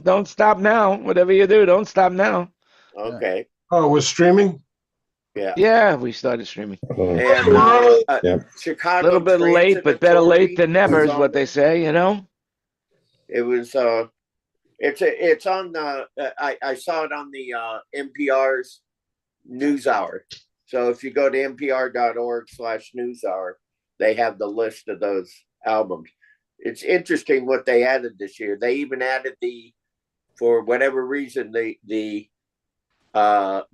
Don't stop now. Whatever you do, don't stop now. Okay. Oh, we're streaming? Yeah. Yeah, we started streaming. And Yep. A Chicago little bit late, Transit but better late Authority than never was is what they say, you know? it was it's on the I saw it on the NPR's NewsHour. So if you go to npr.org/newshour, they have the list of those albums. It's interesting what they added this year. They even added for whatever reason, the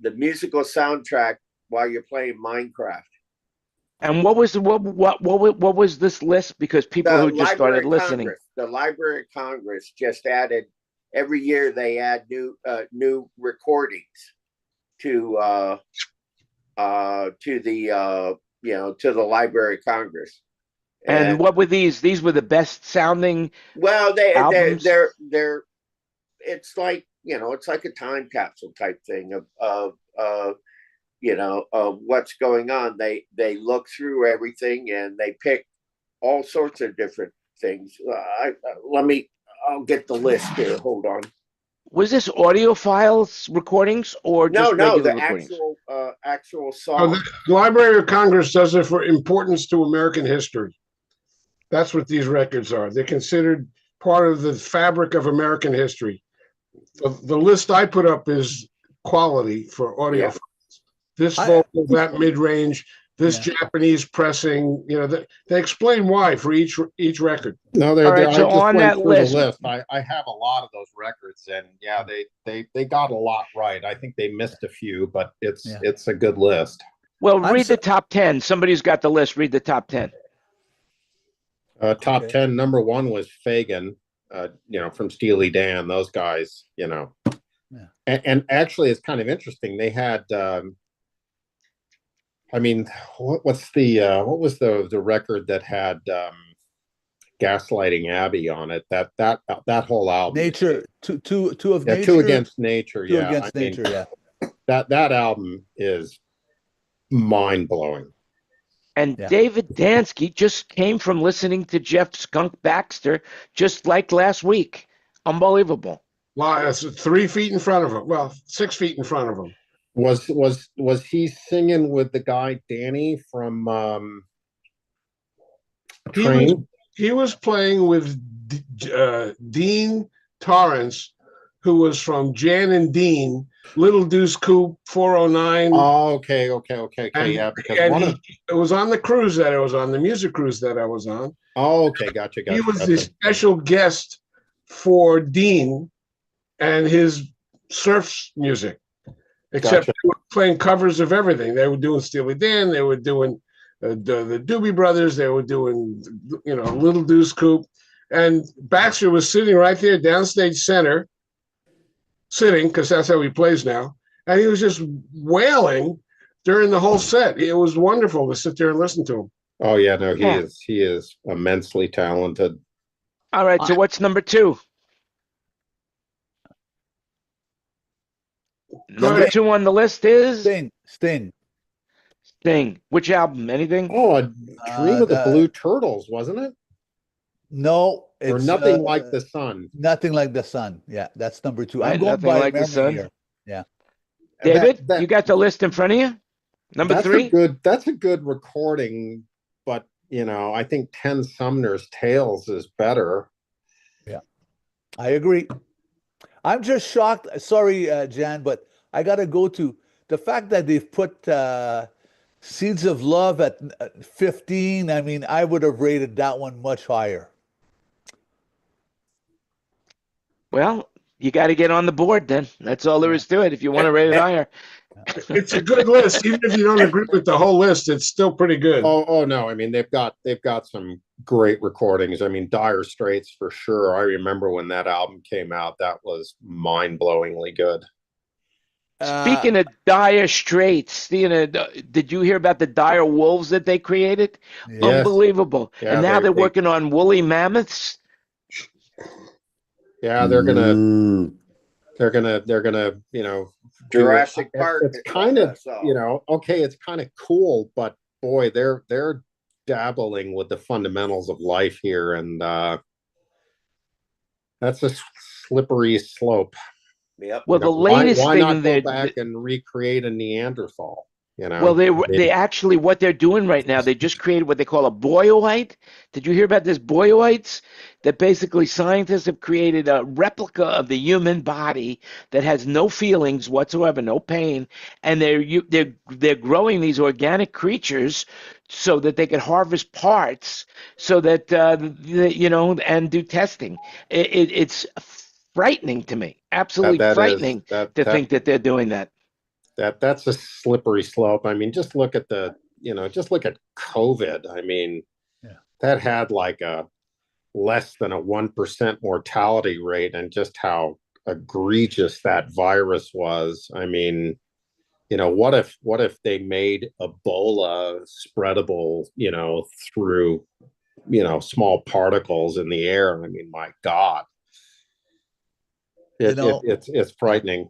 musical soundtrack while you're playing Minecraft. And what was what was this list? Because people The who just started Library of listening. Congress, the Library of Congress just added every year. They add new recordings to the to the Library of Congress. And what were these? These were the best sounding Well, albums. they're it's like it's like a time capsule type thing of of what's going on. They look through everything and they pick all sorts of different things. I'll get the list here. Hold on. Was this audio files recordings or just No, regular the recordings? actual Oh, song. the Library of Congress does it for importance to American history. That's what these records are. They're considered part of the fabric of American history. The list I put up is quality for audio. Yeah. This vocal, that mid-range, this Japanese pressing. They explain why for each record. No, All right, I so just on went that through list- the list. I have a lot of those records, and yeah, they got a lot right. I think they missed a few, but it's a good list. Well, read the top 10. Somebody's got the list. Read the top 10. Top 10, number 1 was Fagin, from Steely Dan, those guys, Yeah. And actually it's kind of interesting. They had, what was the record that had Gaslighting Abbey on it? That whole album. Nature, two of nature. Two Against Nature. Two Against Nature. Yeah. That album is mind blowing. And David Dansky just came from listening to Jeff Skunk Baxter just like last week. Unbelievable. Wow, that's 3 feet in front of him. Well, 6 feet in front of him. Was he singing with the guy Danny from Train? He was playing with Dean Torrance, who was from Jan and Dean, Little Deuce Coupe, 409. Oh, okay. Yeah, because it was on the cruise that I was on, the music cruise that I was on. Oh, okay, gotcha. He was the special guest for Dean and his surf music. Except they were playing covers of everything. They were doing Steely Dan. They were doing the Doobie Brothers. They were doing, Little Deuce Coupe. And Baxter was sitting right there, downstage center, sitting, because that's how he plays now. And he was just wailing during the whole set. It was wonderful to sit there and listen to him. Oh, yeah, no, he is immensely talented. All right, so what's number 2? Number 2 on the list is Sting. Which album? Anything? Oh, Dream of the Blue Turtles, wasn't it? No, or Nothing Like the Sun. Nothing Like the Sun. Yeah, that's number 2. Right, I'm going Nothing by Like the Sun. here. Yeah. David, you got the list in front of you? Number 3? That's a good recording, but I think Ten Sumner's Tales is better. Yeah, I agree. I'm just shocked. Sorry, Jan, but I got to go to the fact that they've put Seeds of Love at 15. I mean, I would have rated that one much higher. Well, you got to get on the board then. That's all there is to it if you want to rate it higher. It's a good list. Even if you don't agree with the whole list, it's still pretty good. Oh no. I mean, they've got some great recordings. I mean, Dire Straits for sure. I remember when that album came out, that was mind-blowingly good. Speaking of Dire Straits, did you hear about the Dire Wolves that they created? Yes. Unbelievable. Yeah, and now they're working on woolly mammoths. Yeah, they're gonna Jurassic Park. It's kind of okay, it's kind of cool, but boy, they're dabbling with the fundamentals of life here, and that's a slippery slope. Yep. Well, the latest why thing not go back and recreate a Neanderthal? Well, they actually, what they're doing right now, they just created what they call a boyoite. Did you hear about this boyoites? That basically scientists have created a replica of the human body that has no feelings whatsoever, no pain, and they're growing these organic creatures so that they can harvest parts, so that and do testing. It's frightening to me, absolutely frightening to think that they're doing that. That's a slippery slope. I mean, just look at just look at COVID. I mean, that had like a less than a 1% mortality rate, and just how egregious that virus was. I mean, what if they made Ebola spreadable, through, small particles in the air? I mean, my God, it's frightening.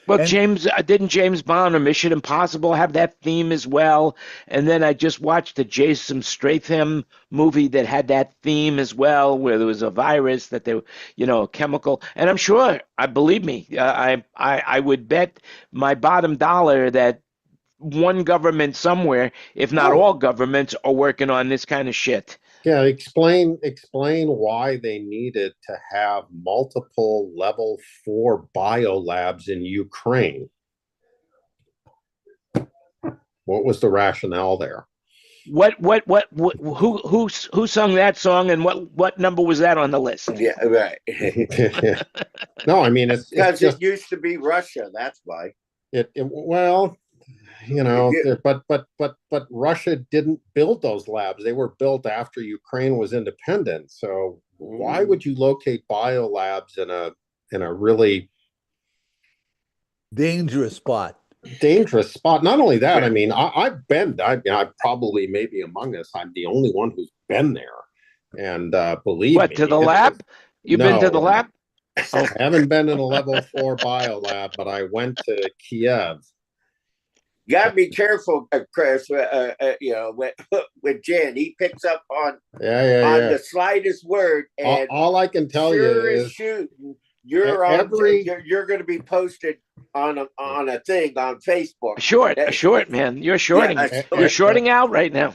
Well, didn't James Bond or Mission Impossible have that theme as well? And then I just watched the Jason Statham movie that had that theme as well, where there was a virus that they, a chemical. And I'm sure, believe me, I would bet my bottom dollar that one government somewhere, if not all governments, are working on this kind of shit. Yeah, explain why they needed to have multiple level 4 biolabs in Ukraine. What was the rationale there? Who sung that song, and what number was that on the list? Yeah, right. No, I mean, it's because it used to be Russia. That's why. Well, but Russia didn't build those labs. They were built after Ukraine was independent. So why would you locate biolabs in a really dangerous spot? Not only that, I mean, I've been. I probably, maybe among us, I'm the only one who's been there. And believe me, to the lab? You've been to the lab? I haven't been in a level 4 biolab, but I went to Kiev. You gotta be careful, Chris. With Jan, he picks up on the slightest word, and all I can tell you is shooting. You're going to be posted on a thing on Facebook. A short, man. You're shorting. You're shorting out right now.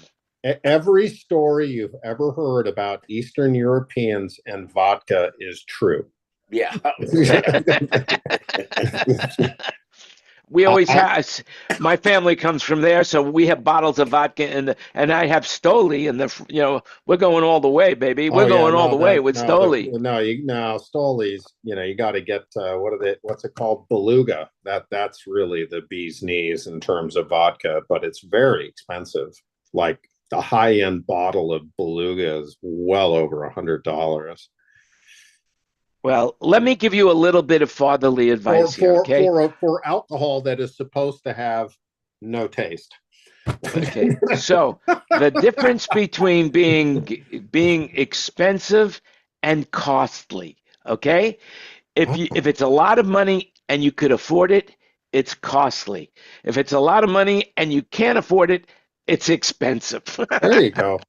Every story you've ever heard about Eastern Europeans and vodka is true. Yeah. We always have. My family comes from there, so we have bottles of vodka, and I have Stoli, and we're going all the way, baby. We're going all the way with Stoli. Stoli's. You got to get what's it called? Beluga. That's really the bee's knees in terms of vodka, but it's very expensive. Like the high-end bottle of Beluga is well over $100. Well, let me give you a little bit of fatherly advice here, okay? For alcohol that is supposed to have no taste. Okay, so the difference between being expensive and costly, okay? If it's a lot of money and you could afford it, it's costly. If it's a lot of money and you can't afford it, it's expensive. There you go.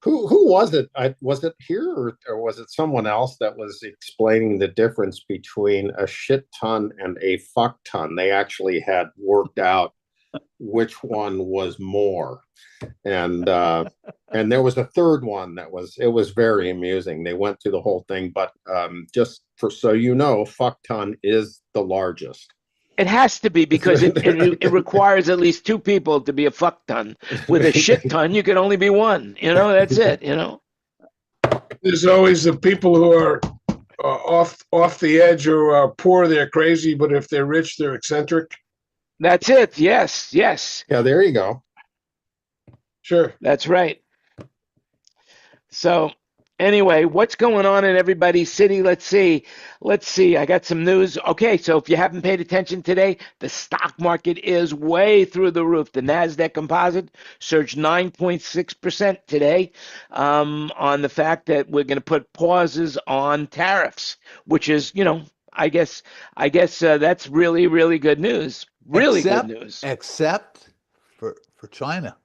Who was it? Was it here or was it someone else that was explaining the difference between a shit ton and a fuck ton? They actually had worked out which one was more, and there was a third one that was very amusing. They went through the whole thing, but just so fuck ton is the largest. It has to be, because it requires at least 2 people to be a fuck ton. With a shit ton, you can only be one. That's it. There's always the people who are off the edge, or are poor, they're crazy, but if they're rich, they're eccentric. That's it. Yes. Yeah, there you go. Sure. That's right. So anyway, what's going on in everybody's city? Let's see. I got some news. Okay, so if you haven't paid attention today, the stock market is way through the roof. The NASDAQ composite surged 9.6% today on the fact that we're going to put pauses on tariffs, which is, I guess that's really, really good news. Really good news. Except for China.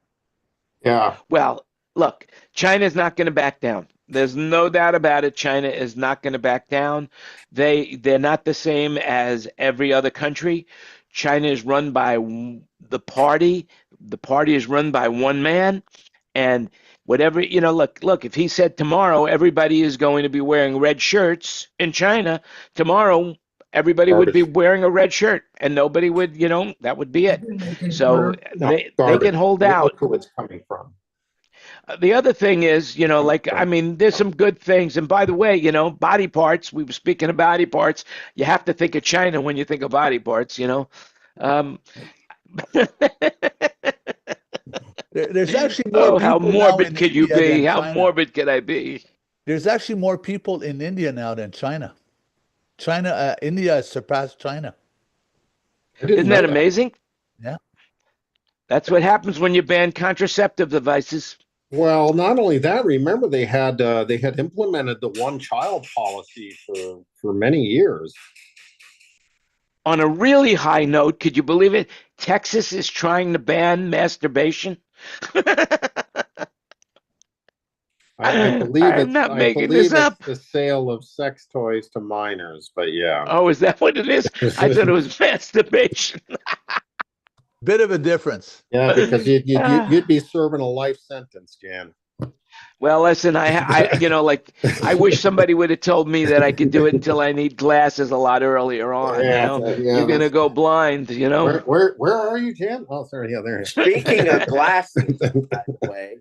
Yeah. Well, look, China's not going to back down. There's no doubt about it. China is not going to back down. They're not the same as every other country. China is run by the party. The party is run by one man, and whatever, look, if he said tomorrow everybody is going to be wearing red shirts in China, tomorrow everybody would be Garbage. wearing a red shirt and nobody would, that would be it. So No, they can garbage. hold Look out. who it's coming from. The other thing is, I mean, there's some good things. And by the way, body parts, we were speaking of body parts. You have to think of China when you think of body parts. Um, There's actually more oh, how people now morbid in could you India be? than How China. morbid could I be? There's actually more people in India now than China. India has surpassed China. I didn't Isn't know that that. amazing? Yeah. That's what happens when you ban contraceptive devices. Well, not only that, remember they had implemented the one child policy for many years. On a really high note, could you believe it? Texas is trying to ban masturbation. I believe I'm not making this it's up. the sale of sex toys to minors, but yeah. Oh, is that what it is? I thought it was masturbation. Bit of a difference. Yeah, because Ah. you'd be serving a life sentence, Jan. Well, listen, I wish somebody would have told me that I could do it until I need glasses a lot earlier on. Yeah, You're gonna go blind. Where are you, Jan? Oh, sorry, yeah, there. Speaking of glasses, by the way,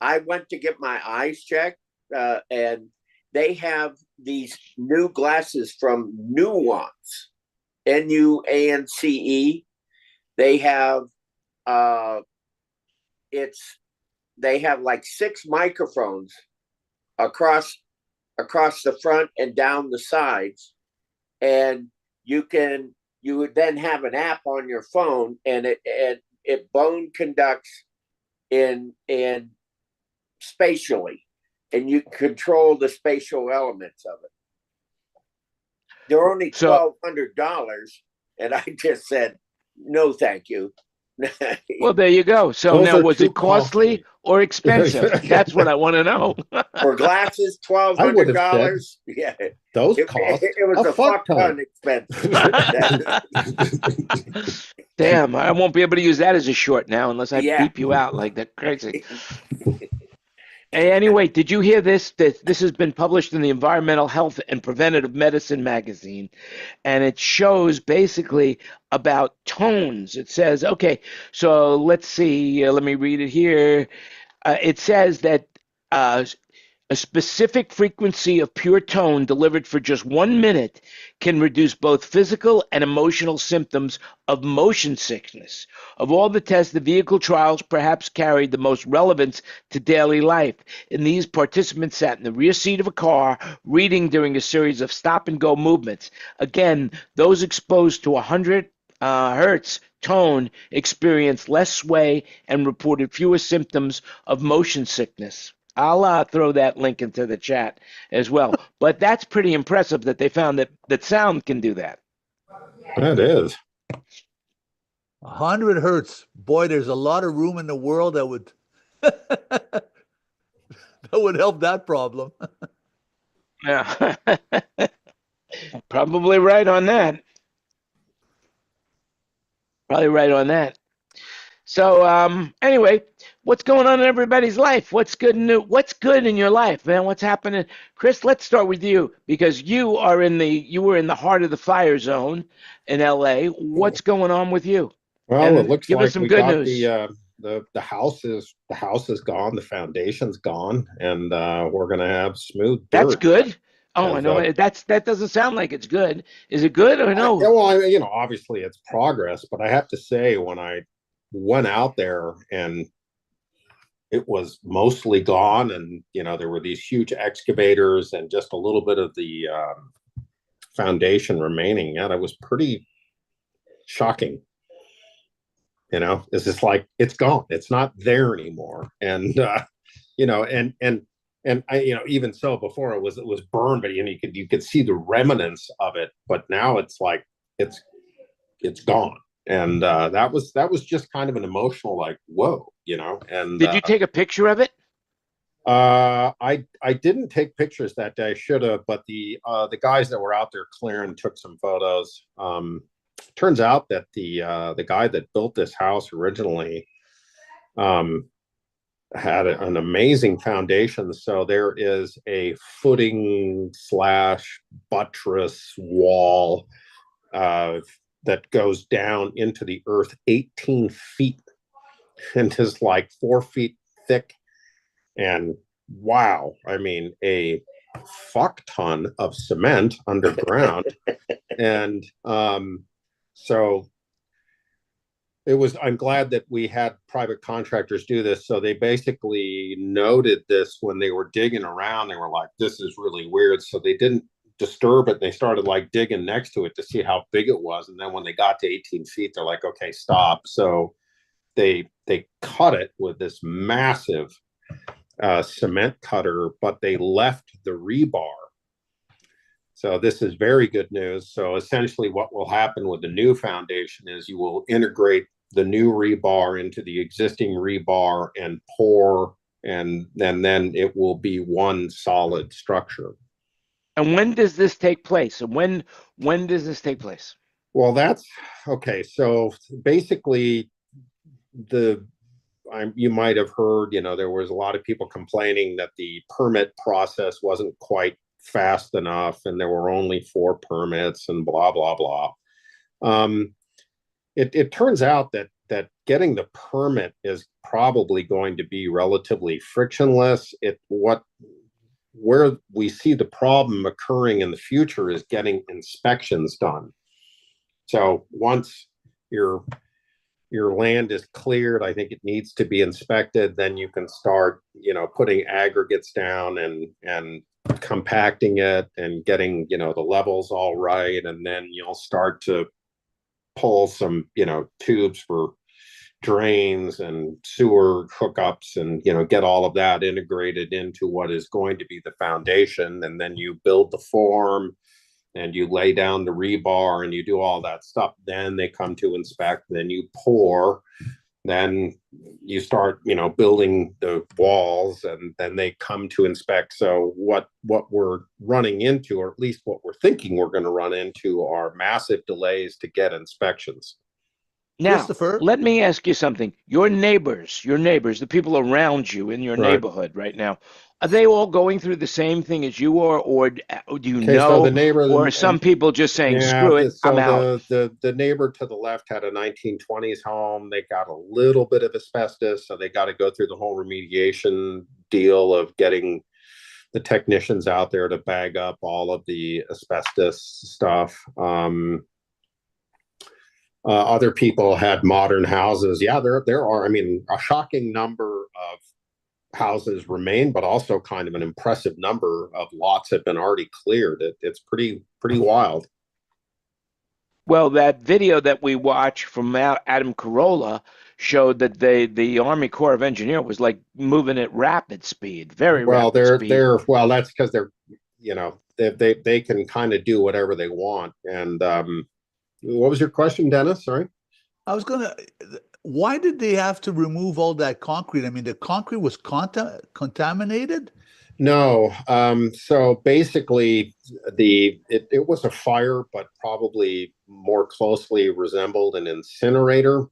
I went to get my eyes checked, and they have these new glasses from Nuance, Nuance. They have they have like 6 microphones across the front and down the sides, and you would then have an app on your phone, and it bone conducts in spatially, and you control the spatial elements of it. They're only $1,200, and I just said no, thank you. Well, there you go. So Those now, are was too it costly or expensive? That's what I want to know. For glasses, I would have $1,200. said Yeah, those cost it was a fuck ton expensive. Damn, I won't be able to use that as a short now unless I Yeah. beep you out like that crazy. Hey, anyway, did you hear this? This has been published in the Environmental Health and Preventative Medicine magazine, and it shows basically about tones. It says, okay, so let's see, let me read it here. It says that a specific frequency of pure tone delivered for just 1 minute can reduce both physical and emotional symptoms of motion sickness. Of all the tests, the vehicle trials perhaps carried the most relevance to daily life. In these, participants sat in the rear seat of a car, reading during a series of stop-and-go movements. Again, those exposed to 100 hertz tone experienced less sway and reported fewer symptoms of motion sickness. I'll throw that link into the chat as well. But that's pretty impressive that they found that sound can do that. That is 100 hertz. Boy, there's a lot of room in the world that would that would help that problem. Yeah. Probably right on that. Probably right on that. So anyway, what's going on in everybody's life? What's good in your life, man? What's happening? Chris, let's start with you because you were in the heart of the fire zone in LA. What's going on with you? well. And It looks give like us some we good got news. the house is gone, the foundation's gone, and we're gonna have smooth dirt. That's good. Oh, I As, know. That doesn't sound like it's good. Is it good or no? Obviously it's progress, but I have to say when I went out there and it was mostly gone, and there were these huge excavators and just a little bit of the foundation remaining. Yeah, that was pretty shocking. It's just like it's gone. It's not there anymore. And and I even so before it was burned, but you could see the remnants of it. But now it's like it's gone. And that was just kind of an emotional, like, whoa, And Did you take a picture of it? I didn't take pictures that day. I should have, but the guys that were out there clearing took some photos. Turns out that the guy that built this house originally had an amazing foundation. So there is a footing slash buttress wall that goes down into the earth 18 feet and is like 4 feet thick. And wow, I mean, a fuck ton of cement underground. And so I'm glad that we had private contractors do this. So they basically noted this when they were digging around. They were like, this is really weird. So they didn't disturb it. They started like digging next to it to see how big it was. And then when they got to 18 feet, they're like, okay, stop. So they cut it with this massive cement cutter, but they left the rebar. So this is very good news. So essentially what will happen with the new foundation is you will integrate the new rebar into the existing rebar and pour, and then it will be one solid structure. And when does this take place? And when does this take place? Well, that's okay. So basically you might have heard, there was a lot of people complaining that the permit process wasn't quite fast enough and there were only 4 permits and blah, blah, blah. It turns out that getting the permit is probably going to be relatively frictionless. Where we see the problem occurring in the future is getting inspections done. So once your land is cleared, I think it needs to be inspected. Then you can start, putting aggregates down and compacting it and getting, the levels all right. And then you'll start to pull some, tubes for drains and sewer hookups and, get all of that integrated into what is going to be the foundation. And then you build the form and you lay down the rebar and you do all that stuff. Then they come to inspect, then you pour, then you start, building the walls, and then they come to inspect. So what we're running into, or at least what we're thinking we're going to run into, are massive delays to get inspections. Now, let me ask you something. Your neighbors, the people around you in your neighborhood right now, are they all going through the same thing as you are, or do you know? So the neighbor, or some people just saying, screw it, I'm out? The neighbor to the left had a 1920s home. They got a little bit of asbestos, so they got to go through the whole remediation deal of getting the technicians out there to bag up all of the asbestos stuff. Other people had modern houses. Yeah, there are, a shocking number of houses remain, but also kind of an impressive number of lots have been already cleared. It's pretty wild. Well, that video that we watched from Adam Carolla showed that the Army Corps of Engineers was like moving at rapid speed, very rapid speed. Well, that's because they're, they can kind of do whatever they want. And what was your question, Dennis? Sorry. Why did they have to remove all that concrete? The concrete was contaminated? No. So basically, it was a fire, but probably more closely resembled an incinerator.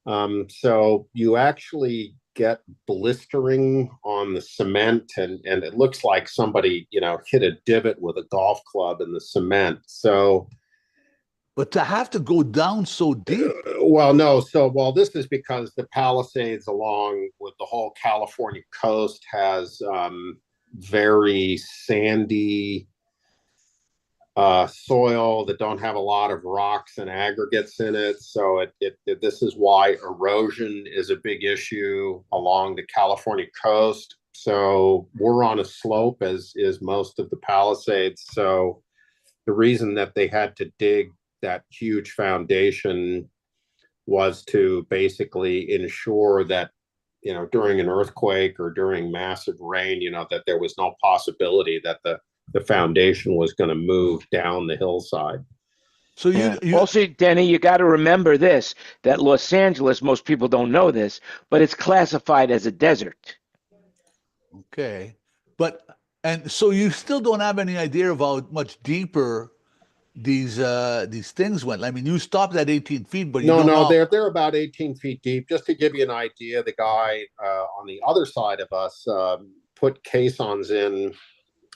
So you actually get blistering on the cement, and it looks like somebody, hit a divot with a golf club in the cement. So. But to have to go down so deep. Well, no. So, this is because the Palisades along with the whole California coast has very sandy soil that don't have a lot of rocks and aggregates in it. So this is why erosion is a big issue along the California coast. So we're on a slope, as is most of the Palisades. So the reason that they had to dig that huge foundation was to basically ensure that, during an earthquake or during massive rain, that there was no possibility that the foundation was going to move down the hillside. So also, Denny, you got to remember this, that Los Angeles, most people don't know this, but it's classified as a desert. Okay. And so you still don't have any idea of how much deeper these things went. I mean, you stopped at 18 feet, but you No, don't no, know. they're about 18 feet deep. Just to give you an idea, the guy on the other side of us put caissons in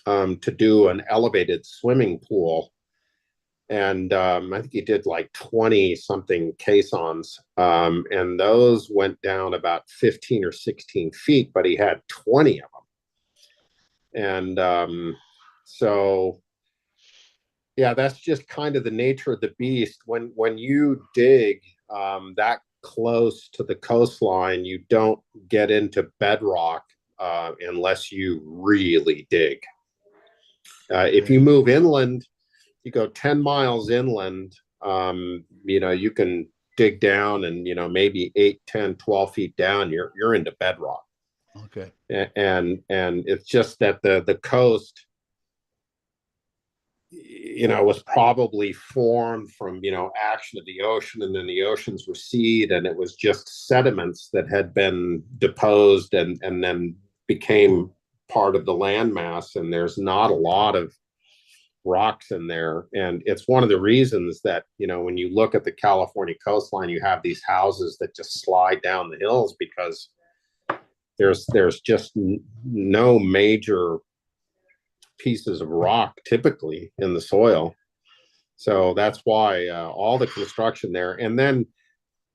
to do an elevated swimming pool. And I think he did like 20 something caissons. And those went down about 15 or 16 feet, but he had 20 of them. And so, yeah, that's just kind of the nature of the beast. When you dig that close to the coastline, you don't get into bedrock unless you really dig. If you move inland, you go 10 miles inland, you can dig down and, maybe 8, 10, 12 feet down, you're into bedrock. Okay. And it's just that the coast, was probably formed from, action of the ocean, and then the oceans recede, and it was just sediments that had been deposed and then became part of the landmass. And there's not a lot of rocks in there. And it's one of the reasons that, when you look at the California coastline, you have these houses that just slide down the hills, because there's just no major pieces of rock typically in the soil. So that's why all the construction there. And then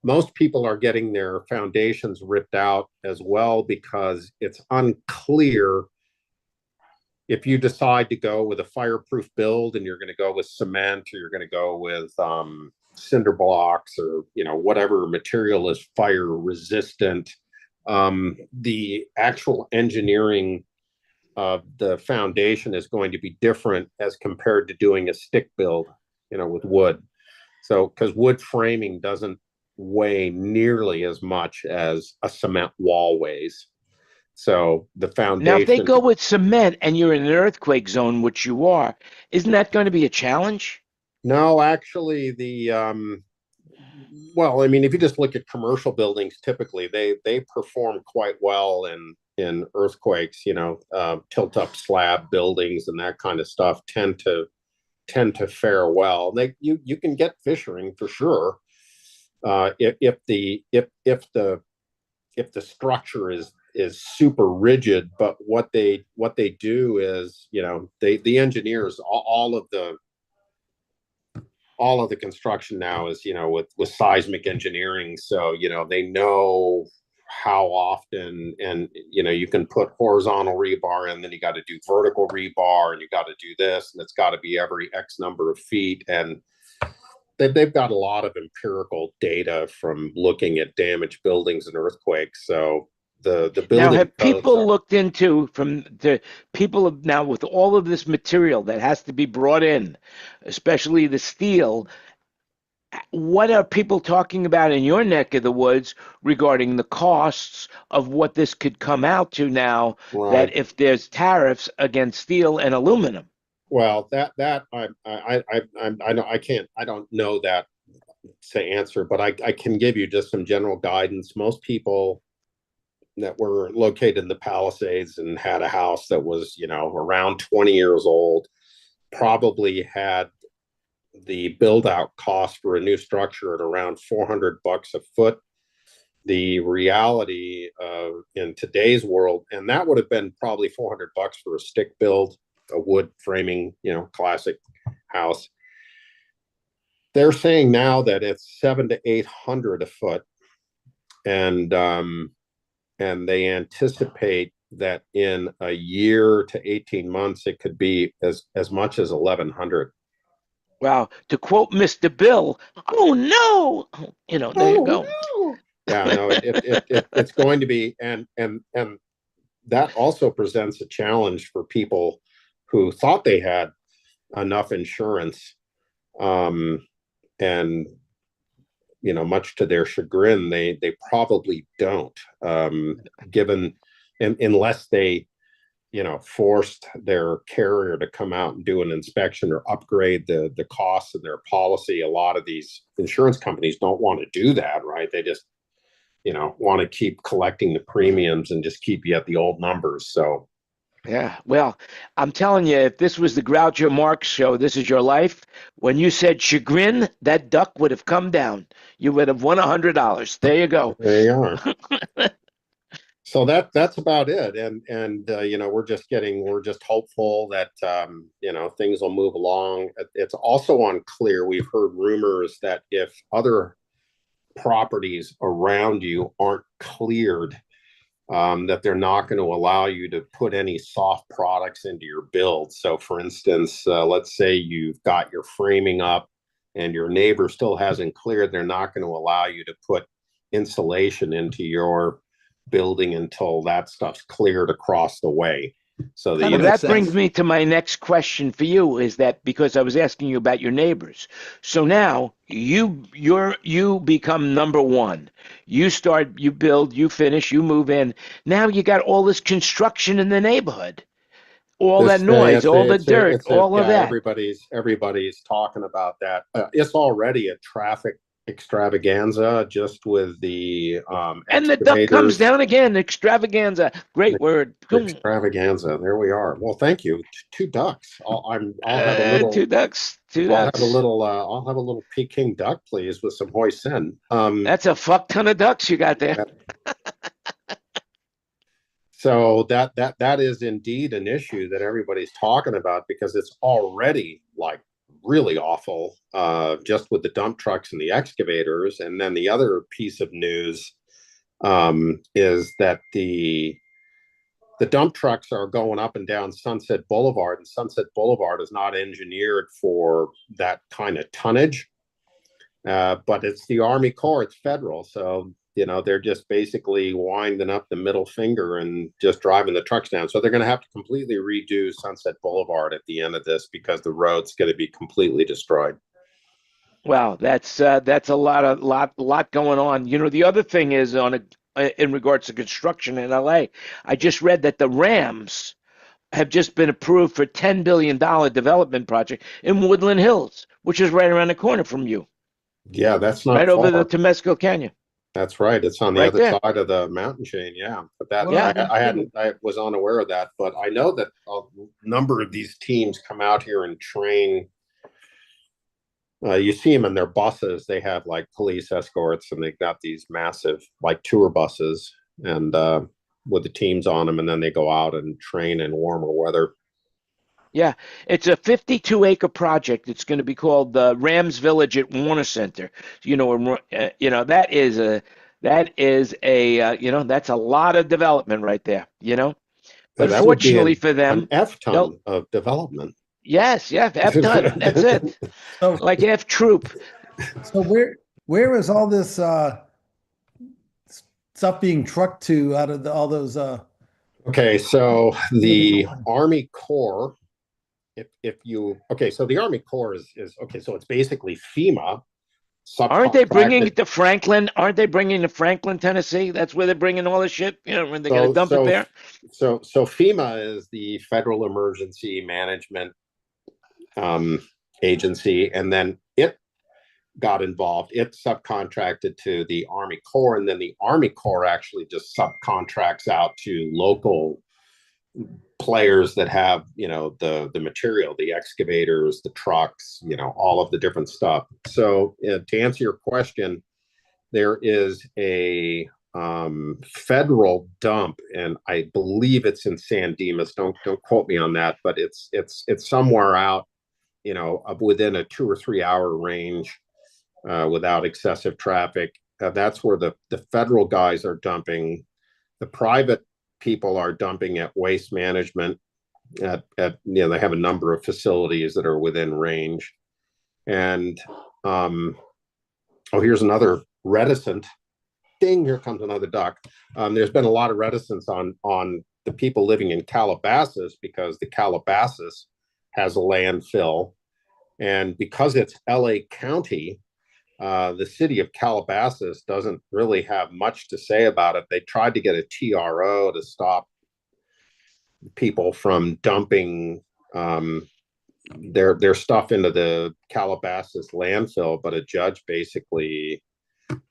most people are getting their foundations ripped out as well, because it's unclear if you decide to go with a fireproof build and you're going to go with cement, or you're going to go with cinder blocks, or whatever material is fire resistant. The actual engineering of the foundation is going to be different as compared to doing a stick build, with wood. So, because wood framing doesn't weigh nearly as much as a cement wall weighs. So the foundation. Now, if they go with cement and you're in an earthquake zone, which you are, isn't that going to be a challenge? No, actually, well, I mean, if you just look at commercial buildings, typically they perform quite well in earthquakes. Tilt up slab buildings and that kind of stuff tend to fare well. You can get fissuring for sure if the structure is super rigid. But what they do is, the engineers, all of the construction now is, with seismic engineering. So, they know how often, and, you can put horizontal rebar in, then you got to do vertical rebar, and you got to do this, and it's got to be every X number of feet. And they've got a lot of empirical data from looking at damaged buildings and earthquakes. So the building. Now, have people looked into, now with all of this material that has to be brought in, especially the steel, what are people talking about in your neck of the woods regarding the costs of what this could come out to now, Right. that if there's tariffs against steel and aluminum? Well, that I don't know that to answer, but I can give you just some general guidance. Most people that were located in the Palisades and had a house that was, around 20 years old, probably had the build out cost for a new structure at around $400 a foot. The reality in today's world, and that would have been probably $400 for a stick build, a wood framing, classic house. They're saying now that it's $700 to $800 a foot, and they anticipate that in a year to 18 months it could be as much as $1,100. Wow. To quote Mr. Bill, oh no, there you go. No. Yeah, no, it's going to be, and that also presents a challenge for people who thought they had enough insurance, and much to their chagrin, they probably don't, given, unless they forced their carrier to come out and do an inspection or upgrade the costs of their policy. A lot of these insurance companies don't want to do that, right? want to keep collecting the premiums and just keep you at the old numbers. So Yeah, well, I'm telling you, if this was the Groucho Marx show, This Is Your Life, when you said chagrin, that duck would have come down. You would have won $100. There you go. there you are. So that's about it, and we're just hopeful that things will move along. It's also unclear. We've heard rumors that if other properties around you aren't cleared, that they're not going to allow you to put any soft products into your build. So, for instance, let's say you've got your framing up, and your neighbor still hasn't cleared. They're not going to allow you to put insulation into your building until that stuff's cleared across the way. So that brings me to my next question for you, is that because I was asking you about your neighbors. So now you become number one. You start, you build, you finish, you move in. Now you got all this construction in the neighborhood. All that noise, all the dirt, all of that. Everybody's talking about that. It's already a traffic extravaganza, just with the and the duck comes down again. Extravaganza, great word. Extravaganza. There we are. Well, thank you. Two ducks. I'll have a little. Two ducks. I'll have a little Peking duck, please, with some hoisin. That's a fuck ton of ducks you got there. So that is indeed an issue that everybody's talking about, because it's already like really awful, just with the dump trucks and the excavators. And then the other piece of news is that the dump trucks are going up and down Sunset Boulevard, and Sunset Boulevard is not engineered for that kind of tonnage. But it's the Army Corps, it's federal. So, they're just basically winding up the middle finger and just driving the trucks down. So they're going to have to completely redo Sunset Boulevard at the end of this, because the road's going to be completely destroyed. Wow, that's a lot going on. The other thing is in regards to construction in LA, I just read that the Rams have just been approved for $10 billion development project in Woodland Hills, which is right around the corner from you. Yeah, that's not right far. over the Temescal Canyon. That's right. It's on the Right other there. side of the mountain chain. Yeah, but I was unaware of that. But I know that a number of these teams come out here and train. You see them in their buses. They have like police escorts, and they've got these massive like tour buses, and with the teams on them, and then they go out and train in warmer weather. Yeah, it's a 52-acre project. It's going to be called the Rams Village at Warner Center. That is that's a lot of development right there. But that fortunately for them, an F ton of development. Yes, F ton. That's it. So, like F troop. So where is all this stuff being trucked to out of all those? Okay, so the Army Corps. So the Army Corps is okay. So it's basically FEMA. Aren't they bringing it to Franklin? Aren't they bringing to Franklin, Tennessee? That's where they're bringing all the shit. When they're going to dump it there. So FEMA is the Federal Emergency Management Agency, and then it got involved. It subcontracted to the Army Corps, and then the Army Corps actually just subcontracts out to local players that have the material, the excavators, the trucks, all of the different stuff. So to answer your question, there is a federal dump, and I believe it's in San Dimas. Don't quote me on that, but it's somewhere out within a 2 or 3 hour range without excessive traffic. That's where the federal guys are dumping. The private people are dumping at Waste Management they have a number of facilities that are within range. And here's another reticent ding, here comes another duck. There's been a lot of reticence on the people living in Calabasas, because the Calabasas has a landfill, and because it's LA County, the city of Calabasas doesn't really have much to say about it. They tried to get a TRO to stop people from dumping their stuff into the Calabasas landfill, but a judge basically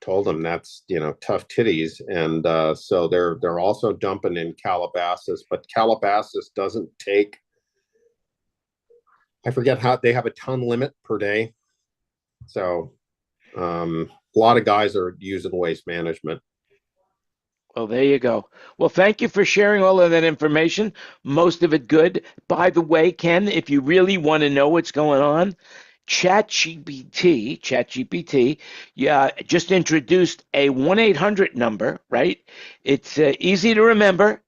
told them that's, tough titties. And so they're also dumping in Calabasas, but Calabasas doesn't take, I forget how, they have a ton limit per day. So a lot of guys are using Waste Management. Well, there you go. Well, thank you for sharing all of that information. Most of it good. By the way, Ken, if you really want to know what's going on, ChatGPT, yeah, just introduced a 1-800 number, right? It's easy to remember,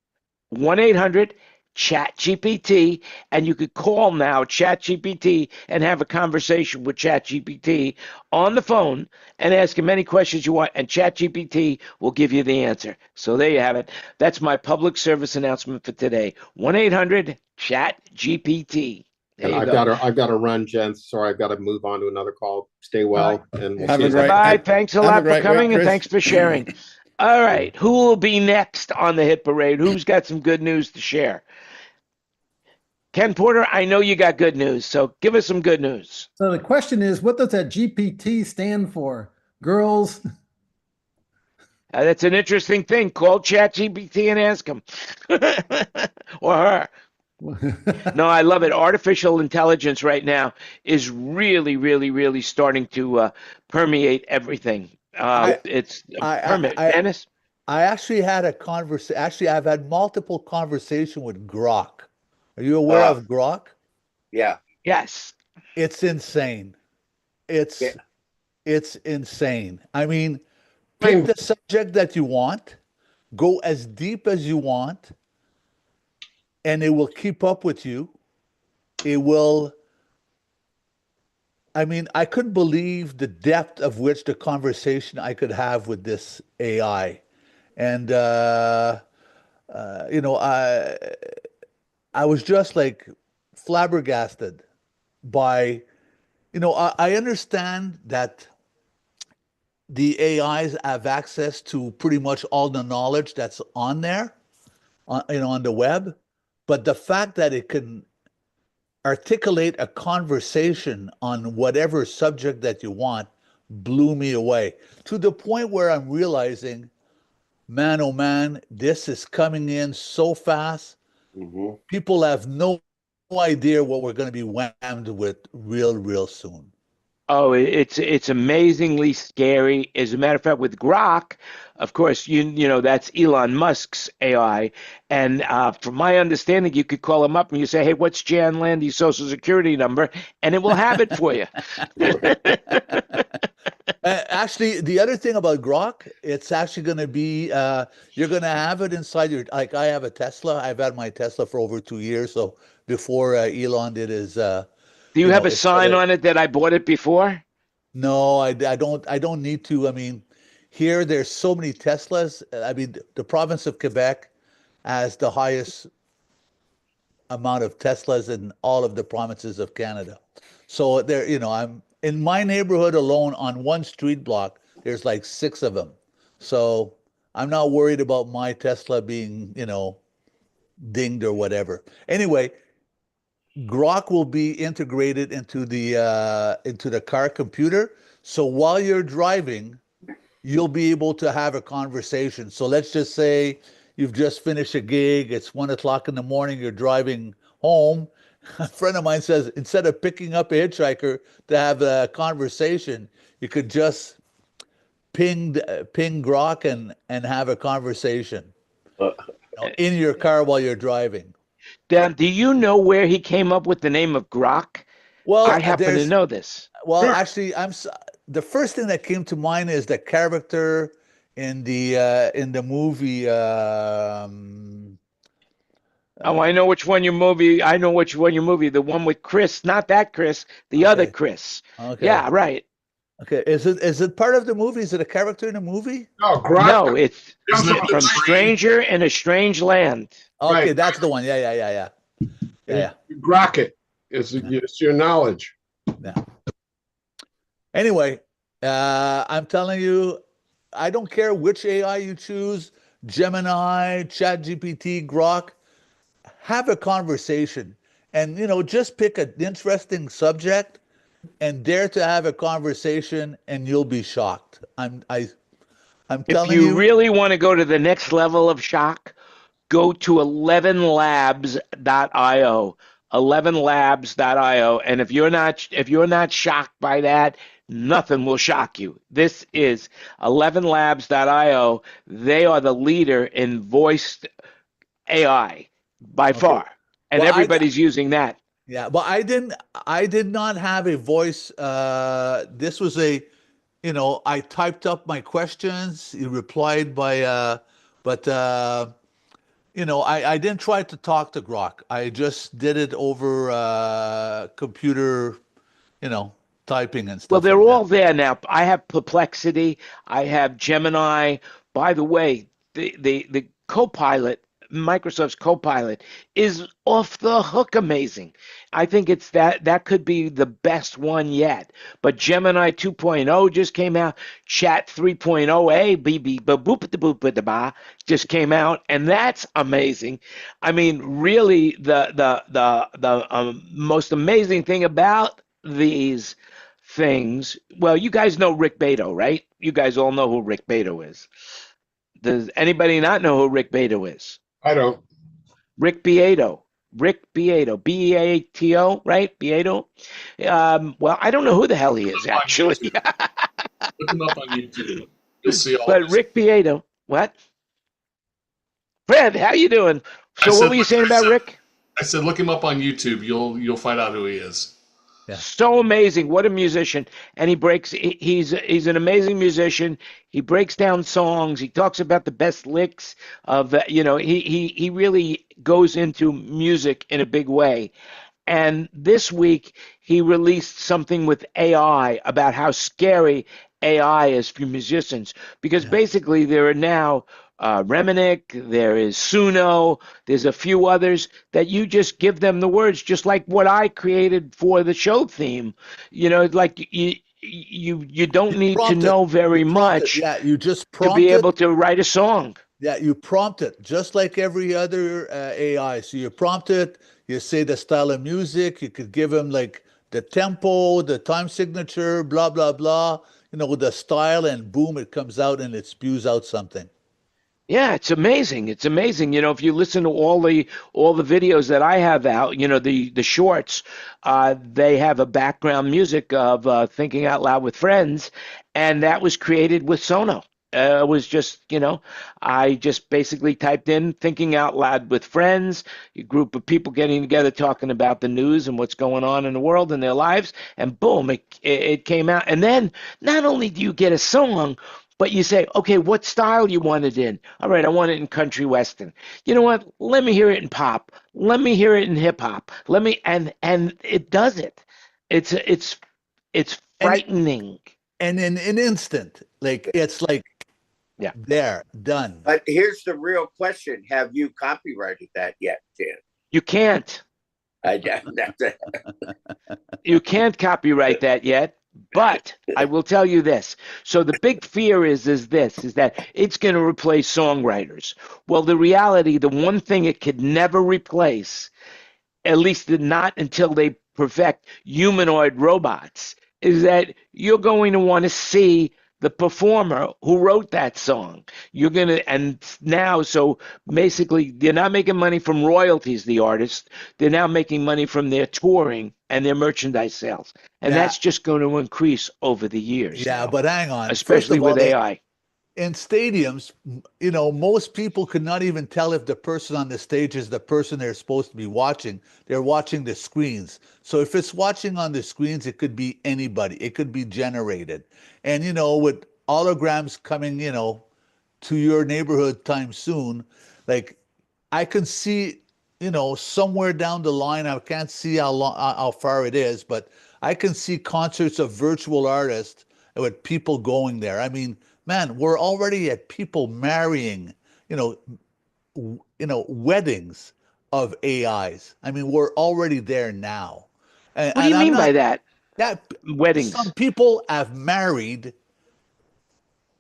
1-800 ChatGPT, and you could call now ChatGPT and have a conversation with ChatGPT on the phone and ask him any questions you want, and ChatGPT will give you the answer. So there you have it. That's my public service announcement for today. 1-800 ChatGPT. There And you I've go. got to run, gents. Sorry, I've got to move on to another call. Stay well, and we'll Have see a you great- next Bye. have- Thanks a have a lot for great coming, week, and Chris. thanks for sharing. All right, who will be next on the hit parade? Who's got some good news to share? Ken Porter, I know you got good news, so give us some good news. So the question is, what does that GPT stand for? Girls? That's an interesting thing. Call ChatGPT and ask him or her. No, I love it. Artificial intelligence right now is really, really, really starting to permeate everything. It's permeate. Dennis? I actually had a conversation. Actually, I've had multiple conversations with Grok. Are you aware of Grok? Yeah. Yes. It's insane. It's Yeah. it's insane. I mean, pick the subject that you want, go as deep as you want, and it will keep up with you. It will. I mean, I couldn't believe the depth of which the conversation I could have with this AI. And you know, I was just like flabbergasted by, I understand that the AIs have access to pretty much all the knowledge that's on there, on the web, but the fact that it can articulate a conversation on whatever subject that you want blew me away, to the point where I'm realizing, man, oh man, this is coming in so fast. Mm-hmm. People have no idea what we're going to be whammed with real soon. Oh, it's amazingly scary. As a matter of fact, with Grok, of course, you know that's Elon Musk's AI, and from my understanding, you could call him up and you say, "Hey, what's Jan Landy's social security number?" and it will have it for you. Actually, the other thing about Grok, it's actually going to be, you're going to have it inside your, like I have a Tesla. I've had my Tesla for over 2 years. So before Elon did his, Do you have a sign on it that I bought it before? no, I don't need to. I mean, here there's so many Teslas. I mean, the province of Quebec has the highest amount of Teslas in all of the provinces of Canada. So there, I'm in my neighborhood alone on one street block, there's like 6 of them. So I'm not worried about my Tesla being, dinged or whatever. Anyway, Grok will be integrated into the car computer. So while you're driving, you'll be able to have a conversation. So let's just say you've just finished a gig, it's 1 o'clock in the morning, you're driving home. A friend of mine says instead of picking up a hitchhiker to have a conversation, you could just ping Grok and have a conversation in your car while you're driving. Dan, do you know where he came up with the name of Grok? Well, I happen to know this. Well, actually, the first thing that came to mind is the character in the movie. Oh, I know which one your movie. I know which one your movie. The one with Chris, not that Chris, the other Chris. Okay. Yeah, right. Okay. Is it part of the movie? Is it a character in the movie? No, Grok. No, it's Comes from from Stranger in a Strange Land. Okay, Right. that's the one. Yeah. Grok it. It's your knowledge. Yeah. Anyway, I'm telling you, I don't care which AI you choose, Gemini, ChatGPT, Grok, have a conversation and, just pick an interesting subject and dare to have a conversation and you'll be shocked. I'm If telling you you. really want to go to the next level of shock, go to 11labs.io. 11labs.io. And if you're not shocked by that, nothing will shock you. This is 11labs.io. They are the leader in voice AI by Okay. far. And Well, everybody's using that. yeah, but I did not have a voice. This was I typed up my questions. He replied but I didn't try to talk to Grok. I just did it over computer, you know, typing and Well, stuff they're like that. all there now. I have Perplexity. I have Gemini. By the way, the Copilot, Microsoft's Copilot, is off the hook amazing. I think it's that could be the best one yet. But Gemini 2.0 just came out. Chat 3.0a BB boop the boop the ba just came out, and that's amazing. I mean, really, the most amazing thing about these things. Well, you guys know Rick Beto, right? You guys all know who Rick Beto is. Does anybody not know who Rick Beto is? I don't. Rick Beato. Rick Beato. Beato, right? Beato. Well, I don't know who the hell he is, actually. Look him up on YouTube. You'll see all But of his. Rick Beato. What? Fred, how you doing? I So what said, were you saying about Rick? I said, look him up on YouTube. You'll find out who he is. Yeah. So amazing. What a musician. And he's an amazing musician. He breaks down songs. He talks about the best licks of he really goes into music in a big way. And this week he released something with AI about how scary AI is for musicians because Yeah. basically there are now Reminick, there is Suno, there's a few others that you just give them the words, just like what I created for the show theme. Like you don't need to Prompt it. know very You prompt it. much Yeah, you just to be prompt it. able to write a song. Yeah, you prompt it just like every other AI. So you prompt it, you say the style of music, you could give him like the tempo, the time signature, blah, blah, blah, the style, and boom, it comes out and it spews out something. Yeah, it's amazing. It's amazing. If you listen to all the videos that I have out, the shorts, they have a background music of Thinking Out Loud with Friends, and that was created with Sono. It was just, I just basically typed in Thinking Out Loud with Friends, a group of people getting together talking about the news and what's going on in the world and their lives, and boom, it came out. And then not only do you get a song, but you say, okay, what style you want it in? All right, I want it in country western. You know what? Let me hear it in pop. Let me hear it in hip hop. And it does it. It's And frightening. and in an instant, like it's like Yeah. there, done. But here's the real question: have you copyrighted that yet, Jan? You can't. That's You can't copyright that yet, but I will tell you this. So the big fear is that it's going to replace songwriters. Well, the reality, the one thing it could never replace, at least not until they perfect humanoid robots, is that you're going to want to see the performer who wrote that song. You're going to, and now, so basically, they're not making money from royalties, the artists. They're now making money from their touring and their merchandise sales. And Yeah. that's just going to increase over the years. Yeah, now, but hang on. First especially of all, with AI. in stadiums, most people could not even tell if the person on the stage is the person they're supposed to be watching. They're watching the screens. So if it's watching on the screens, it could be anybody. It could be generated. And, with holograms coming, to your neighborhood time soon, like I can see, somewhere down the line, I can't see how far it is, but I can see concerts of virtual artists with people going there. I mean, man, we're already at people marrying, weddings of AIs. I mean, we're already there now. What do you mean by that? That Weddings. some people have married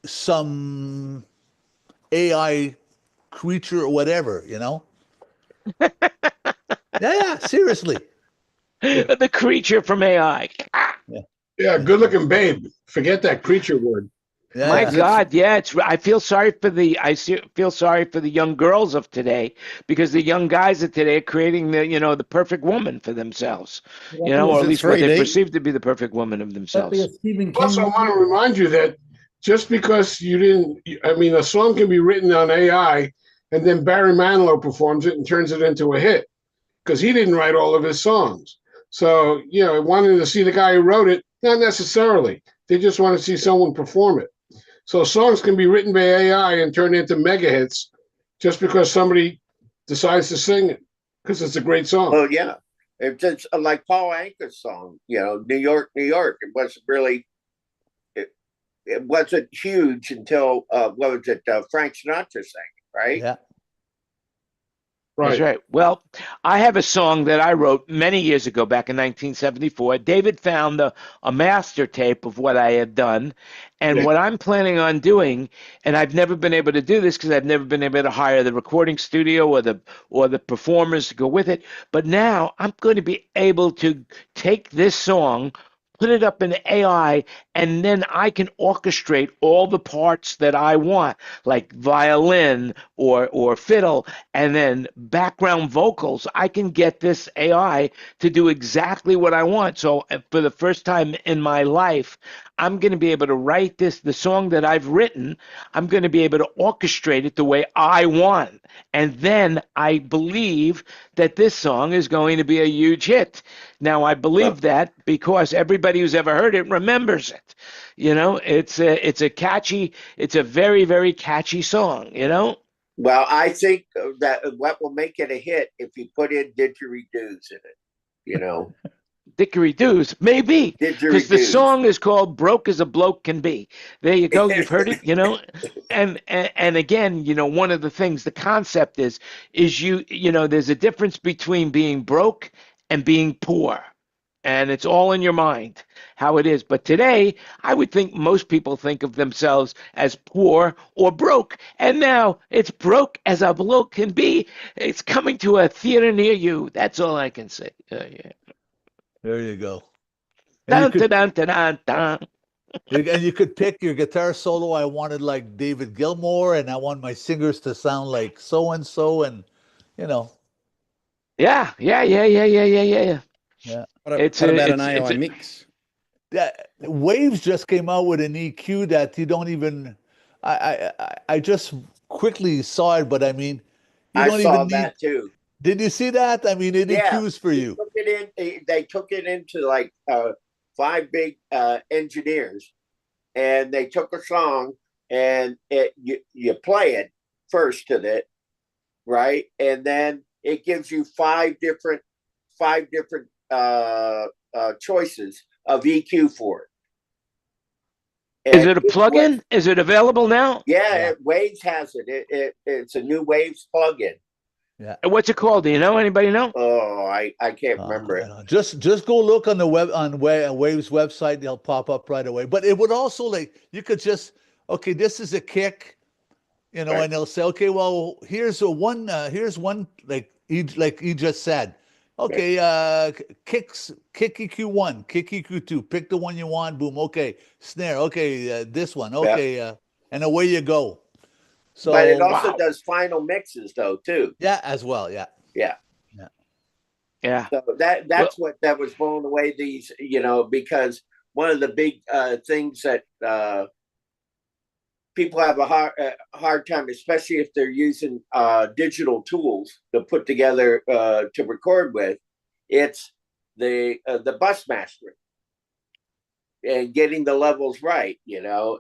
some AI creature or whatever, Yeah, seriously. The creature from AI. Yeah, good looking babe. Forget that creature word. My Yeah. God, yeah, I feel sorry for feel sorry for the young girls of today because the young guys of today are creating the perfect woman for themselves, or Is at it least what they 3D? perceive to be the perfect woman of That be a themselves. Stephen Plus, I King want to movie? remind you that just because you didn't, I mean, a song can be written on AI and then Barry Manilow performs it and turns it into a hit because he didn't write all of his songs. So, wanting to see the guy who wrote it, not necessarily. They just want to see someone perform it. So songs can be written by AI and turned into mega hits just because somebody decides to sing it because it's a great song. Oh yeah, it's just like Paul Anka's song. New York, New York. It wasn't really. It wasn't huge until what was it? Frank Sinatra sang it, right? Yeah. That's Right. right. Well, I have a song that I wrote many years ago, back in 1974. David found a master tape of what I had done, and Yeah. what I'm planning on doing. And I've never been able to do this because I've never been able to hire the recording studio or the performers to go with it. But now I'm going to be able to take this song, put it up in AI, and then I can orchestrate all the parts that I want, like violin or fiddle, and then background vocals. I can get this AI to do exactly what I want. So for the first time in my life, I'm going to be able to write the song that I've written. I'm going to be able to orchestrate it the way I want. And then I believe that this song is going to be a huge hit. Now, I Well, believe that because everybody who's ever heard it remembers it. It's a very, very catchy song. well, I think that what will make it a hit if you put in didgeridoos in it. Dickory-doos, maybe, because the Didgeridoos. song is called "Broke as a Bloke Can Be." There you go. You've heard it. And again, one of the things, the concept is there's a difference between being broke and being poor, and it's all in your mind how it is. But today, I would think most people think of themselves as poor or broke, and now it's broke as a bloke can be. It's coming to a theater near you. That's all I can say. Yeah. There you go. And you Dun, could dun, dun, dun, dun. and you could pick your guitar solo. I wanted like David Gilmour, and I want my singers to sound like so and so, and you know, Yeah, yeah, yeah, yeah, yeah, yeah, yeah. yeah. It's What a, about an it's, AI it's a, mix? Waves just came out with an EQ that you don't even. I just quickly saw it, but I mean, you I don't saw even need. that too. Did you see that? I mean, it Yeah, EQs for you. they took it into like five big engineers, and they took a song and you play it first to it, right, and then it gives you five different choices of EQ for it. is And it a plugin? Is it available now? yeah, Waves has it. It's a new Waves plugin. Yeah. What's it called? Do you know? Anybody know? Oh, I can't remember it. Just go look on the web on Waves website. They'll pop up right away. But it would also like you could just okay, this is a kick, Right. and they'll say, okay, well, here's one like he just said. Okay, kick EQ1, kick EQ2, pick the one you want, boom, okay, snare, okay, this one, okay, and away you go. So, But it also Wow. does final mixes though too. yeah, as well, yeah. Yeah. Yeah. So that's what that was blowing away these, because one of the big things that people have a hard time, especially if they're using digital tools to put together to record with, it's the bus mastering and getting the levels right.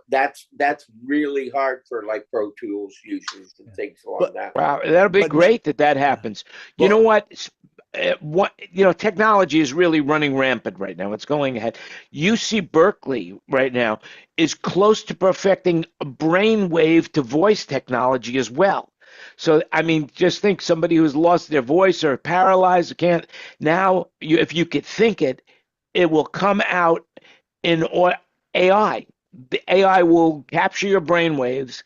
That's really hard for like Pro Tools users and things along that. Wow. That'll be But great that happens. You know well, what? Technology is really running rampant right now. It's going ahead. UC Berkeley right now is close to perfecting a brainwave to voice technology as well. So, I mean, just think somebody who's lost their voice or paralyzed or can't now. If you could think it, it will come out in AI. The AI will capture your brainwaves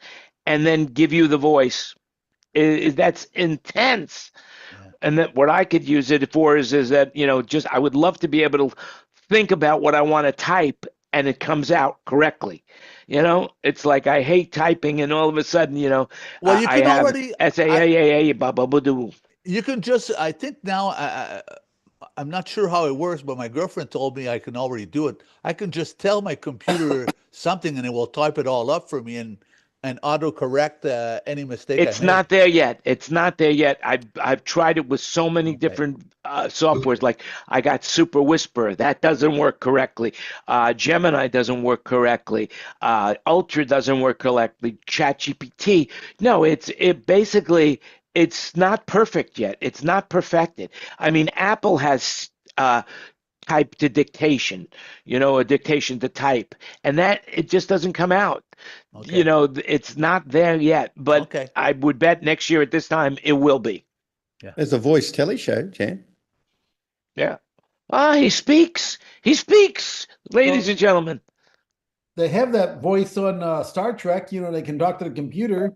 and then give you the voice. That's intense. yeah. And that what I could use it for is that just I would love to be able to think about what I want to type and it comes out correctly. It's like I hate typing, and all of a sudden, Well, you I can have already, SAAA, blah, blah, blah, blah. you can just, I think now, I'm not sure how it works, but my girlfriend told me I can already do it. I can just tell my computer something and it will type it all up for me and auto-correct any mistake I It's made. not there yet. It's not there yet. I've tried it with so many Okay. different softwares. Like I got Super Whisper, that doesn't work correctly. Gemini doesn't work correctly. Ultra doesn't work correctly. ChatGPT. No, it basically it's not perfect yet. It's not perfected. I mean, Apple has type to dictation, a dictation to type, and that it just doesn't come out. Okay. It's not there yet, but Okay. I would bet next year at this time it will be. There's a voice telly show, Jan. Yeah. He speaks. He speaks, ladies and gentlemen. They have that voice on Star Trek. They can talk to the computer.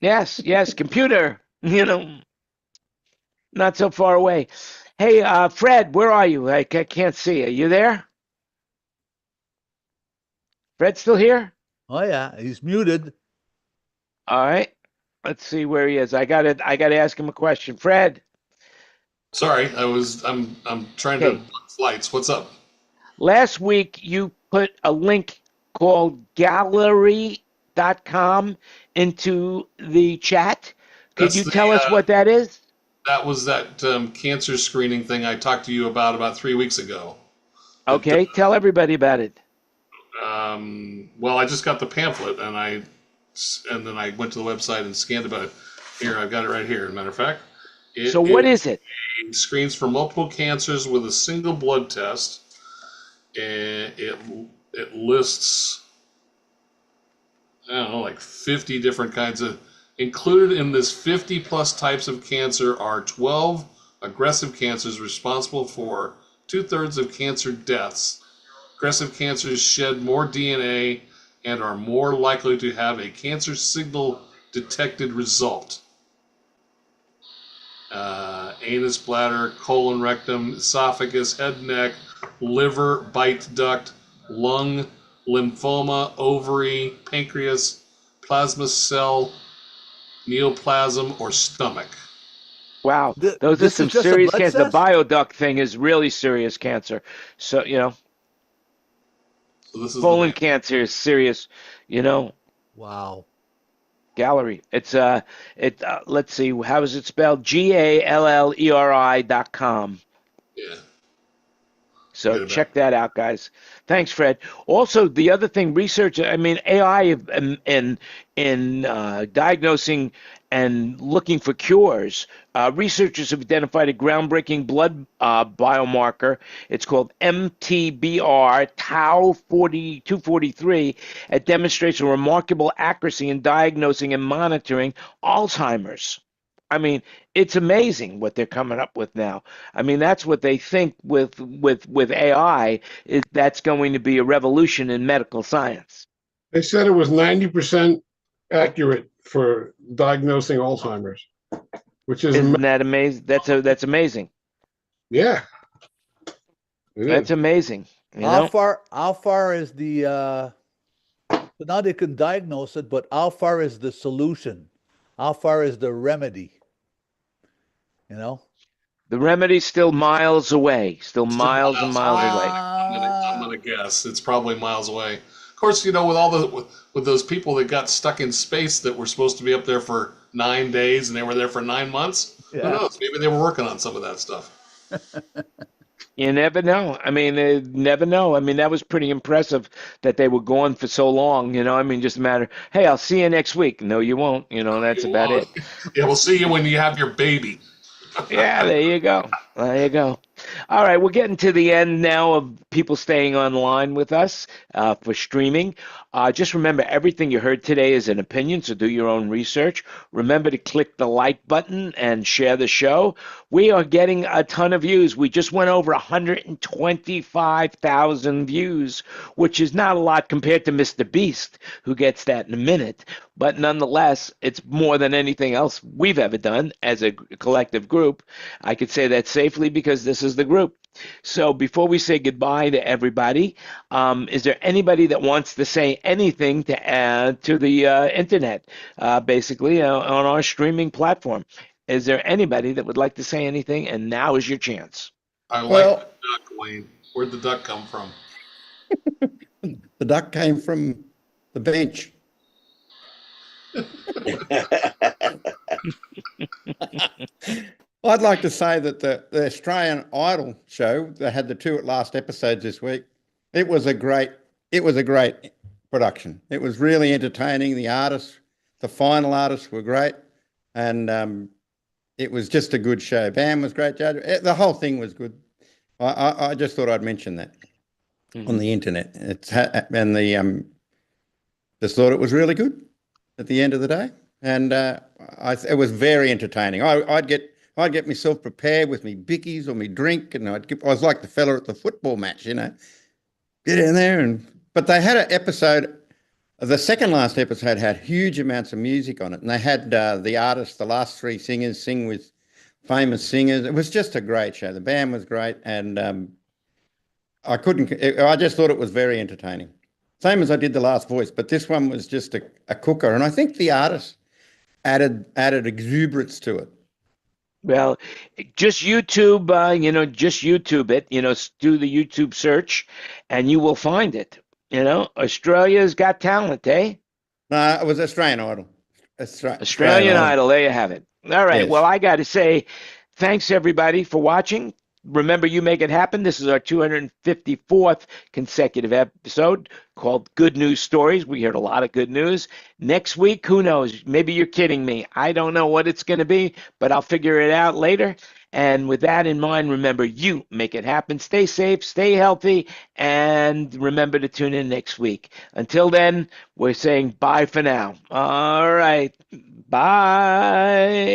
Yes, computer. Not so far away. Hey, Fred, where are you? I can't see you. You there? Fred still here? Oh yeah, he's muted. All right. Let's see where he is. I gotta ask him a question. Fred. Sorry, I'm trying to book flights. What's up? Last week you put a link called gallery.com into the chat. Could you tell us what that is? That was that cancer screening thing I talked to you about 3 weeks ago. Okay, tell everybody about it. Well, I just got the pamphlet and then I went to the website and scanned about it. Here, I've got it right here. As a matter of fact. So what is it? It screens for multiple cancers with a single blood test. And it lists, I don't know, like 50 different kinds of. Included in this 50 plus types of cancer are 12 aggressive cancers responsible for 2/3 of cancer deaths. Aggressive cancers shed more DNA and are more likely to have a cancer signal detected result. Anus, bladder, colon, rectum, esophagus, head, neck, liver, bite duct, lung, lymphoma, ovary, pancreas, plasma cell, neoplasm, or stomach. Wow, those are some serious cancer. The bioduct thing is really serious cancer. So, So this is colon cancer is serious, Wow. Gallery. It's let's see, how is it spelled? GALLERI.com. Yeah. So check that out, guys. Thanks, Fred. Also, the other thing, research. I mean, AI in diagnosing and looking for cures. Researchers have identified a groundbreaking blood biomarker. It's called MTBR Tau 243. It demonstrates a remarkable accuracy in diagnosing and monitoring Alzheimer's. I mean, it's amazing what they're coming up with now. I mean, that's what they think with AI is that's going to be a revolution in medical science. They said it was 90% accurate for diagnosing Alzheimer's, which is Isn't that amazing? That's amazing. Yeah. That's amazing. How far is the so now they can diagnose it, but how far is the solution? How far is the remedy? The remedy's still miles away. Still miles and miles away. I'm gonna guess it's probably miles away. Of course, with all with those people that got stuck in space that were supposed to be up there for 9 days and they were there for 9 months. Yeah. Who knows? Maybe they were working on some of that stuff. You never know. I mean, never know. I mean, that was pretty impressive that they were gone for so long. I mean, just a matter. Hey, I'll see you next week. No, you won't. That's about it. Yeah, we'll see you when you have your baby. Yeah, there you go. There you go. All right, we're getting to the end now of people staying online with us for streaming. Just remember, everything you heard today is an opinion, so do your own research. Remember to click the like button and share the show. We are getting a ton of views. We just went over 125,000 views, which is not a lot compared to Mr. Beast, who gets that in a minute. But nonetheless, it's more than anything else we've ever done as a collective group. I could say that safely because this is the group. So before we say goodbye to everybody, is there anybody that wants to say anything to add to the internet, basically on our streaming platform? Is there anybody that would like to say anything? And now is your chance. I like Well- the duck, Wayne. Where'd the duck come from? The duck came from the bench. I'd like to say that the Australian Idol show, they had the two last episodes this week. It was a great production. It was really entertaining. The artists, the final artists were great. And it was just a good show. Bam was great. The whole thing was good. I just thought I'd mention that on the internet. Just thought it was really good at the end of the day, and it was very entertaining. I'd get myself prepared with me bickies or me drink, and I was like the fella at the football match, get in there. But they had an episode. The second last episode had huge amounts of music on it, and they had the artists, the last three singers, sing with famous singers. It was just a great show. The band was great, and I just thought it was very entertaining. Same as I did the last voice, but this one was just a cooker, and I think the artist added exuberance to it. Well, just YouTube, just YouTube it, do the YouTube search, and you will find it. Australia's Got Talent, eh? No, it was Australian Idol. Australian Idol, there you have it. All right, Yes. well, I got to say, thanks everybody for watching. Remember, you make it happen. This is our 254th consecutive episode called Good News Stories. We heard a lot of good news. Next week, who knows? Maybe you're kidding me. I don't know what it's going to be, but I'll figure it out later. And with that in mind, remember, you make it happen. Stay safe, stay healthy, and remember to tune in next week. Until then, we're saying bye for now. All right. Bye.